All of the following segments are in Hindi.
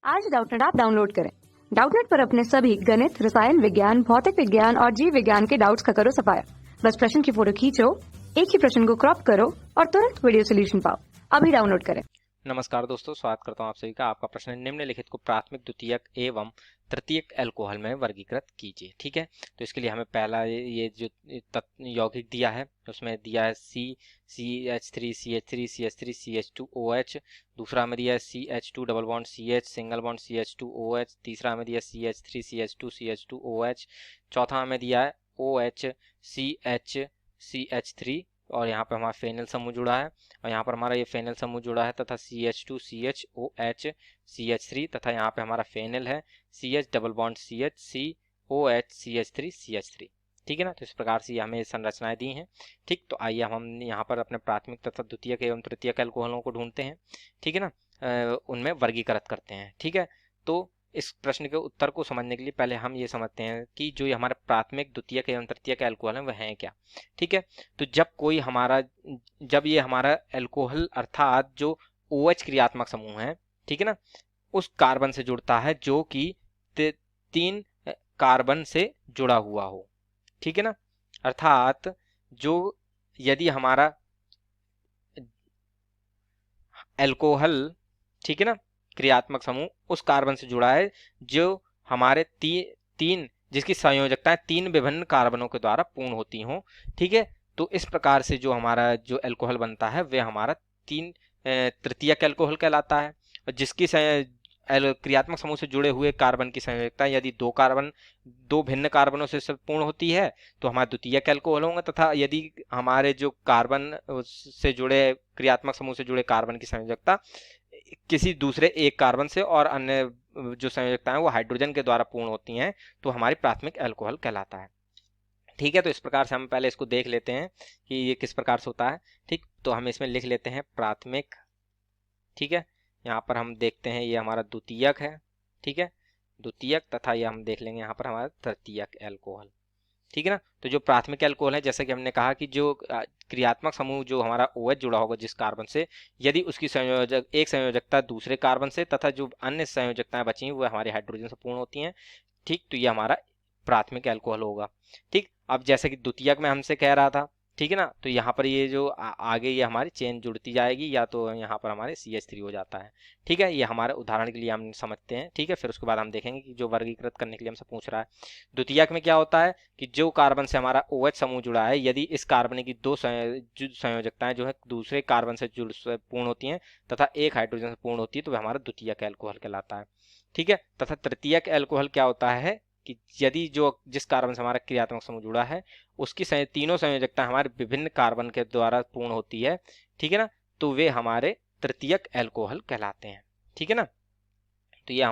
आज डाउटनेट ऐप डाउनलोड करें। डाउटनेट पर अपने सभी गणित, रसायन विज्ञान, भौतिक विज्ञान और जीव विज्ञान के डाउट्स का करो सफाया। बस प्रश्न की फोटो खींचो, एक ही प्रश्न को क्रॉप करो और तुरंत वीडियो सोल्यूशन पाओ। अभी डाउनलोड करें। नमस्कार दोस्तों, स्वागत करता हूं आप सभी का। आपका प्रश्न निम्नलिखित को प्राथमिक, द्वितीयक एवं तृतीयक अल्कोहल में वर्गीकृत कीजिए। ठीक है, तो इसके लिए हमें पहला ये जो यौगिक दिया है उसमें दिया है CH3 CH3 CH3 CH2OH। दूसरा हमें दिया है CH2 double bond CH single bond CH2OH। तीसरा हमें दिया CH3 CH2 CH2OH। चौथा हमें दिया है OH CH CH3 और यहाँ पर हमारा फेनिल समूह जुड़ा है और यहाँ पर हमारा ये फेनिल समूह जुड़ा है तथा CH2 CHOH CH3 तथा यहाँ पे हमारा फेनिल है CH double bond CH COH CH3 CH3। ठीक है ना, तो इस प्रकार से हमें संरचनाएं दी हैं। ठीक, तो आइए हम यहाँ पर अपने प्राथमिक तथा द्वितीयक एवं तृतीयक अल्कोहलों को ढूंढते हैं। ठीक है ना, उनमें वर्गीकृत करते हैं। ठीक है, तो इस प्रश्न के उत्तर को समझने के लिए पहले हम ये समझते हैं कि जो ये हमारे प्राथमिक, द्वितीयक एवं तृतीयक अल्कोहल हैं वह हैं क्या। ठीक है, तो जब ये हमारा अल्कोहल अर्थात जो OH क्रियात्मक समूह है, ठीक है ना, उस कार्बन से जुड़ता है जो कि 3 कार्बन से जुड़ा हुआ हो। ठीक है ना, अर्थात जो यदि हमारा अल्कोहल, ठीक है ना, क्रियात्मक समूह उस कार्बन से जुड़ा है जो हमारे तीन जिसकी संयोजकताएं 3 विभिन्न कार्बनों के द्वारा पूर्ण होती हों। ठीक है, तो इस प्रकार से जो हमारा जो अल्कोहल बनता है वह हमारा तृतीयक अल्कोहल कहलाता है। और जिसकी क्रियात्मक समूह से जुड़े हुए कार्बन की संयोजकता यदि दो भिन्न कार्बनों से पूर्ण होती है तो हमारे द्वितीयक अल्कोहल होंगे, तथा यदि हमारे जो कार्बन से जुड़े क्रियात्मक समूह से जुड़े कार्बन की संयोजकता किसी दूसरे एक कार्बन से और अन्य जो संयोजकताएं वो हाइड्रोजन के द्वारा पूर्ण होती हैं तो हमारी प्राथमिक अल्कोहल कहलाता है। ठीक है, तो इस प्रकार से हम पहले इसको देख लेते हैं कि ये किस प्रकार से होता है। ठीक, तो हम इसमें लिख लेते हैं प्राथमिक। ठीक है, यहाँ पर हम देखते हैं ये हमारा द्वितीयक है। ठीक है, द्वितीयक, तथा ये हम देख लेंगे यहाँ पर हमारा तृतीयक अल्कोहल। ठीक है ना, तो जो प्राथमिक अल्कोहल है, जैसे कि हमने कहा कि जो क्रियात्मक समूह जो हमारा OH जुड़ा होगा जिस कार्बन से, यदि उसकी एक संयोजकता दूसरे कार्बन से तथा जो अन्य संयोजकताएं बची हैं वो हमारे हाइड्रोजन से पूर्ण होती हैं। ठीक, तो ये हमारा प्राथमिक अल्कोहल होगा। ठीक, अब जैसे कि द्वितीयक में हमसे कह रहा था, ठीक है ना, तो यहाँ पर ये जो आगे ये हमारी चेन जुड़ती जाएगी या तो यहाँ पर हमारे CH3 हो जाता है। ठीक है, ये हमारे उदाहरण के लिए हम समझते हैं। ठीक है, फिर उसके बाद हम देखेंगे कि जो वर्गीकृत करने के लिए हमसे पूछ रहा है। द्वितीयक में क्या होता है कि जो कार्बन से हमारा OH समूह जुड़ा है यदि इस कार्बन की दो संयोजकताएं जो है दूसरे कार्बन से पूर्ण होती हैं तथा एक हाइड्रोजन से पूर्ण होती है तो वह हमारा द्वितीयक अल्कोहल कहलाता है। ठीक है, तथा तृतीयक अल्कोहल क्या होता है कि यदि जिस कार्बन से हमारा क्रियात्मक समूह जुड़ा है उसकी तीनों संयोजकता हमारे विभिन्न कार्बन के द्वारा पूर्ण होती है। ठीक है ना, तो वे हमारे तृतीयक अल्कोहल कहलाते हैं। ठीक है ना, तो ये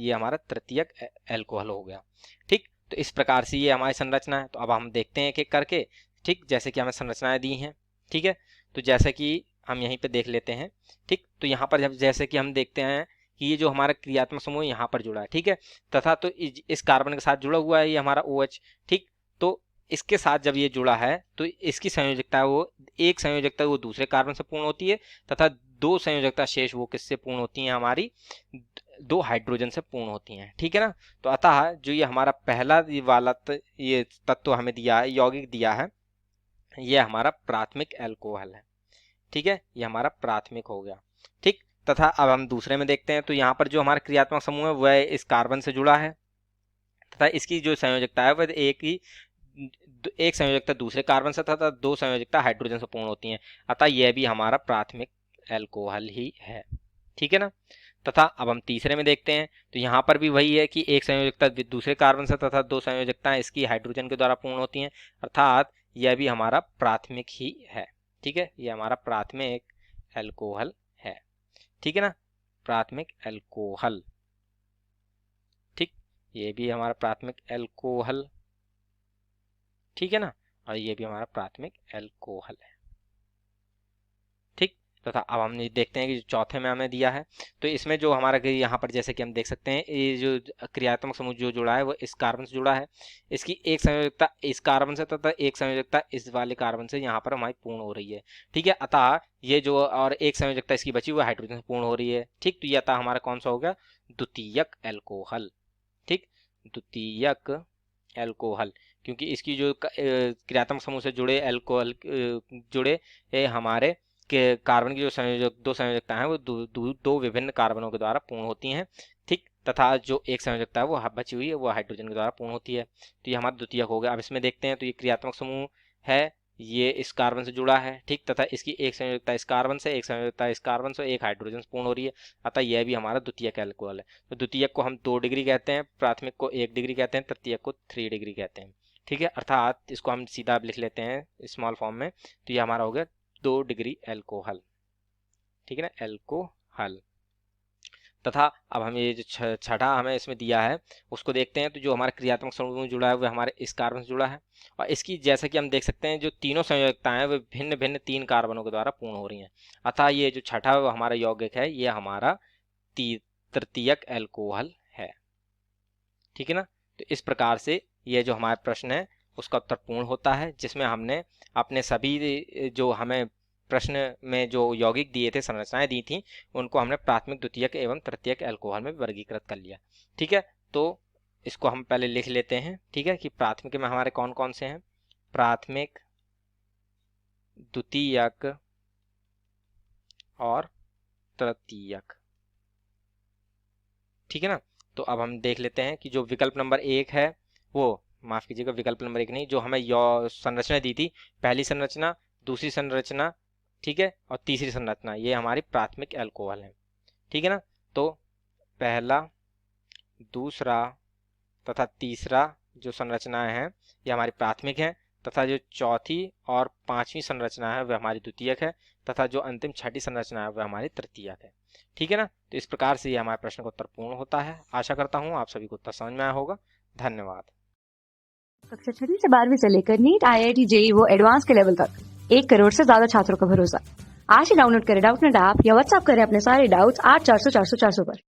हमारा तृतीयक अल्कोहल हो गया। ठीक, तो इस प्रकार से ये हमारी संरचना है। तो अब हम देखते हैं एक एक करके। ठीक, जैसे कि हमें संरचनाएं दी हैं। ठीक है, तो जैसे कि हम यहीं पे देख लेते हैं। ठीक, तो यहाँ पर जैसे कि हम देखते हैं कि ये जो हमारा क्रियात्मक समूह यहाँ पर जुड़ा है, ठीक है, तथा तो इस कार्बन के साथ जुड़ा हुआ है ये हमारा OH। ठीक, तो इसके साथ जब ये जुड़ा है तो इसकी संयोजकता एक संयोजकता वो दूसरे कार्बन से पूर्ण होती है तथा दो संयोजकता शेष वो किससे पूर्ण होती हैं, हमारी दो हाइड्रोजन से पूर्ण होती हैं। ठीक है ना, तो अतः जो ये हमारा पहला वाला ये तत्व हमें दिया है, यौगिक दिया है, ये हमारा प्राथमिक अल्कोहल है। ठीक है, ये हमारा प्राथमिक हो गया। ठीक, तथा अब हम दूसरे में देखते हैं तो यहाँ पर जो हमारा क्रियात्मक समूह है वह इस कार्बन से जुड़ा है तथा इसकी जो संयोजकता है वह एक संयोजकता दूसरे कार्बन से तथा दो संयोजकता हाइड्रोजन से पूर्ण होती हैं, अतः यह भी हमारा प्राथमिक अल्कोहल ही है। ठीक है ना, तथा अब हम तीसरे में देखते हैं तो यहाँ पर भी वही है कि एक संयोजकता दूसरे कार्बन से तथा दो संयोजकताएं इसकी हाइड्रोजन के द्वारा पूर्ण होती हैं, अर्थात यह भी हमारा प्राथमिक ही है। ठीक है, यह हमारा प्राथमिक अल्कोहल है। ठीक है ना, प्राथमिक अल्कोहल। ठीक, ये भी हमारा प्राथमिक अल्कोहल। ठीक है ना, और ये भी हमारा प्राथमिक अल्कोहल है। ठीक, तथा अब हम ये देखते हैं कि जो चौथे में हमें दिया है, तो इसमें जो हमारा यहाँ पर जैसे कि हम देख सकते हैं, ये जो क्रियात्मक समूह जो जुड़ा है वो इस कार्बन से जुड़ा है, इसकी एक संयोजकता इस कार्बन से तथा एक संयोजकता इस वाले कार्बन से यहाँ पर हमारी पूर्ण हो रही है। ठीक है, अतः ये जो और एक संयोजकता इसकी बची हुई हाइड्रोजन से पूर्ण हो रही है। ठीक, तो ये अतः हमारा कौन सा हो गया, द्वितीयक एल्कोहल। ठीक, द्वितीयक एल्कोहल, क्योंकि इसकी जो क्रियात्मक समूह से जुड़े एल्कोहल जुड़े हमारे के कार्बन की जो दो संयोजकता है वो दो विभिन्न कार्बनों के द्वारा पूर्ण होती हैं। ठीक, तथा जो एक संयोजकता है वो बची हुई है वो हाइड्रोजन के द्वारा पूर्ण होती है। तो ये हमारा द्वितीयक हो गया। अब इसमें देखते हैं, तो ये क्रियात्मक समूह है, ये इस कार्बन से जुड़ा है। ठीक, तथा इसकी एक संयोजकता इस कार्बन से, एक संयोजकता इस कार्बन से, एक हाइड्रोजन से पूर्ण हो रही है, अतः यह भी हमारा द्वितीयक एल्कोहल है। तो द्वितीयक को हम 2 डिग्री कहते हैं, प्राथमिक को 1 डिग्री कहते हैं, तृतीयक को 3 डिग्री कहते हैं। ठीक है, अर्थात इसको हम सीधा लिख लेते हैं स्मॉल फॉर्म में, तो ये हमारा हो गया 2 डिग्री एल्कोहल। ठीक है ना, एल्कोहल। तथा अब हम ये जो छठा हमें इसमें दिया है उसको देखते हैं, तो जो हमारा क्रियात्मक समूह जुड़ा है वो हमारे इस कार्बन से जुड़ा है, और इसकी जैसा कि हम देख सकते हैं जो तीनों संयोजकताएं वो भिन्न भिन्न 3 कार्बनों के द्वारा पूर्ण हो रही हैं, अतः ये जो छठा वो हमारा यौगिक है ये हमारा तृतीयक एल्कोहल है। ठीक है ना, तो इस प्रकार से ये जो हमारा प्रश्न है उसका उत्तर पूर्ण होता है, जिसमें हमने अपने सभी जो हमें प्रश्न में जो यौगिक दिए थे, संरचनाएं दी थी, उनको हमने प्राथमिक, द्वितीयक एवं तृतीयक एल्कोहल में वर्गीकृत कर लिया। ठीक है, तो इसको हम पहले लिख लेते हैं। ठीक है, कि प्राथमिक में हमारे कौन कौन से हैं, प्राथमिक, द्वितीयक और तृतीयक। ठीक है ना, तो अब हम देख लेते हैं कि जो विकल्प नंबर 1 है वो, माफ कीजिएगा विकल्प नंबर 1 नहीं, जो हमें संरचना दी थी, पहली संरचना, दूसरी संरचना, ठीक है, और तीसरी संरचना, ये हमारी प्राथमिक एल्कोहल है। ठीक है ना, तो पहला, दूसरा तथा तीसरा जो संरचनाएं हैं ये हमारी प्राथमिक हैं, तथा जो चौथी और पांचवी संरचना है वह हमारी द्वितीयक है, तथा जो अंतिम छठी संरचना है वह हमारी तृतीयक है। ठीक है ना, तो इस प्रकार से ये हमारे प्रश्न का उत्तर पूर्ण होता है। आशा करता हूँ आप सभी को उत्तर समझ में आया होगा। धन्यवाद। कक्षा 6 से 12वीं से लेकर नीट, IIT, JEE वो एडवांस के लेवल तक 1 करोड़ से ज्यादा छात्रों का भरोसा। आज ही डाउनलोड करें डाउटनेट ऐप या व्हाट्सएप करें अपने सारे डाउट्स 8400 400 400 पर।